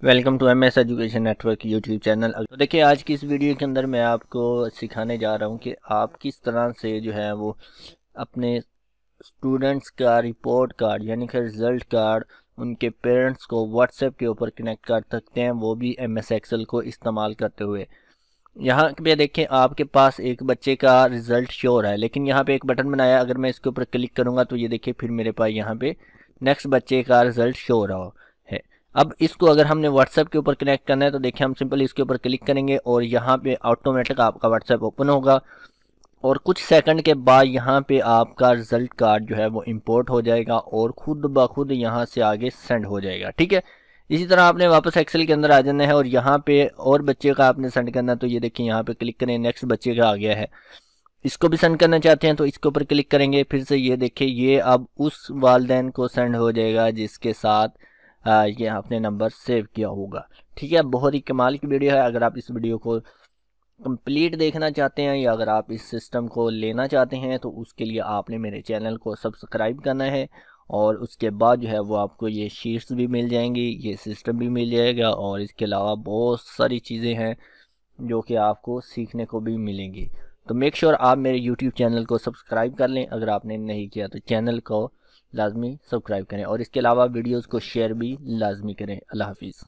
Welcome to MS education network YouTube channel. तो देखिए, आज की इस वीडियो के अंदर मैं आपको सिखाने जा रहा हूं कि आप किस तरह से जो है वो अपने स्टूडेंट्स का रिपोर्ट कार्ड यानी कि रिज़ल्ट कार्ड उनके पेरेंट्स को व्हाट्सएप के ऊपर कनेक्ट कर सकते हैं, वो भी एमएस एक्सेल को इस्तेमाल करते हुए। यहाँ पे देखें, आपके पास एक बच्चे का रिज़ल्ट शो हो रहा है, लेकिन यहाँ पे एक बटन बनाया, अगर मैं इसके ऊपर क्लिक करूँगा तो ये देखिए फिर मेरे पास यहाँ पे नेक्स्ट बच्चे का रिज़ल्ट शो हो रहा है। अब इसको अगर हमने व्हाट्सएप के ऊपर कनेक्ट करना है तो देखिए हम सिंपल इसके ऊपर क्लिक करेंगे और यहाँ पे ऑटोमेटिक आपका व्हाट्सएप ओपन होगा और कुछ सेकंड के बाद यहाँ पे आपका रिज़ल्ट कार्ड जो है वो इंपोर्ट हो जाएगा और खुद ब खुद यहाँ से आगे सेंड हो जाएगा। ठीक है, इसी तरह आपने वापस एक्सेल के अंदर आ जाना है और यहाँ पे और बच्चे का आपने सेंड करना है तो ये देखिए यहाँ पे क्लिक करें, नेक्स्ट बच्चे का आ गया है। इसको भी सेंड करना चाहते हैं तो इसके ऊपर क्लिक करेंगे, फिर से ये देखिए ये अब उस वालिदैन को सेंड हो जाएगा जिसके साथ ये आपने नंबर सेव किया होगा। ठीक है, बहुत ही कमाल की वीडियो है। अगर आप इस वीडियो को कंप्लीट देखना चाहते हैं या अगर आप इस सिस्टम को लेना चाहते हैं तो उसके लिए आपने मेरे चैनल को सब्सक्राइब करना है और उसके बाद जो है वो आपको ये शीट्स भी मिल जाएंगी, ये सिस्टम भी मिल जाएगा और इसके अलावा बहुत सारी चीज़ें हैं जो कि आपको सीखने को भी मिलेंगी। तो मेक श्योर आप मेरे यूट्यूब चैनल को सब्सक्राइब कर लें, अगर आपने नहीं किया तो चैनल को लाजमी सब्सक्राइब करें और इसके अलावा वीडियोज़ को शेयर भी लाजमी करें। अल्लाह हाफिज़।